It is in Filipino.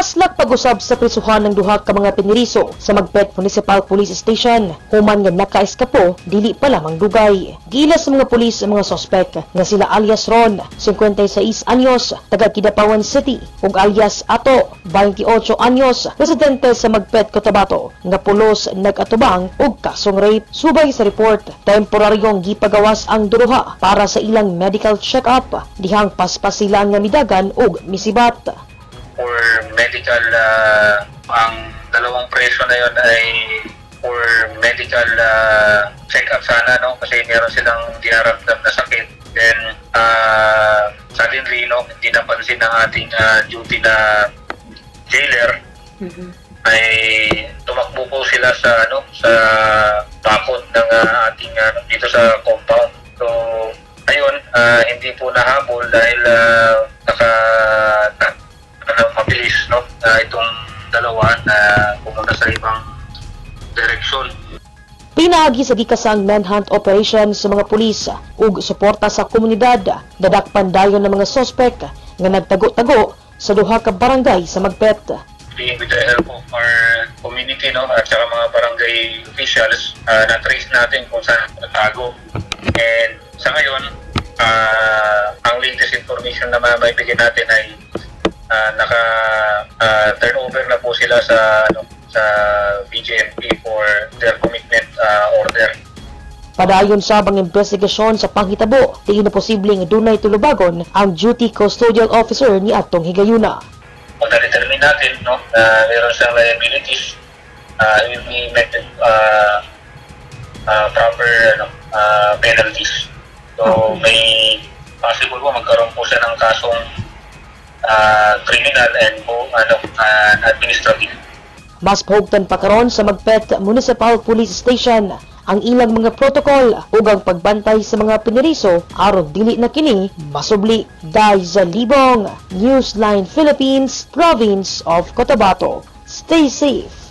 Nakaslak pag-usab sa prisuhan ng duha ka mga piniriso sa Magpet Municipal Police Station. Human nga nakaeskapo, dili pa lamang dugay. Gilas sa mga pulis ang mga sospek nga sila alias Ron, 56 anyos, taga Kidapawan City, ug alias Ato, 28 anyos, residente sa Magpet, Cotabato, nga pulos nag-atubang og kasong rape. Subay sa report, temporaryong gipagawas ang duruha para sa ilang medical check-up, dihang paspas sila nga midagan og misibat. For medical, ang dalawang preso na yon ay for medical check-up sana, no? Kasi meron silang dinaramdam na sakit. Then, suddenly, no, hindi napansin ng ating duty na jailer, ay tumakbo po sila sa, sa bakod ng ating dito sa compound. So, ayun, hindi po nahabol dahil mabilis, no? Itong dalawa na pumunta sa ibang direksyon. Pinaagi sa gikasang manhunt operation sa mga pulis ug suporta sa komunidad, dadakpan dayon ng mga sospek nga nagtago-tago sa duha ka barangay sa Magpet. With the help of our community, no, at saka mga barangay officials, na-trace natin kung saan natago. And sa ngayon, ang latest information na maibigay natin ay naka-turnover na po sila sa BJMP for their commitment order. Padayon sabang investigasyon sa panghitabo, tingin na posibleng dunay tulubagon ang duty custodial officer ni atong higayuna. Kung na-determine natin, no, meron siyang liabilities, it will be met with proper penalties. So may possible po magkaroon po siya ng kasong criminal and administrative. Mas pahugtan pa karon sa Magpet Municipal Police Station ang ilang mga protocol ug ang pagbantay sa mga piniriso aron dili na kini masubli. Daiza Libong, Newsline Philippines, Province of Cotabato. Stay safe.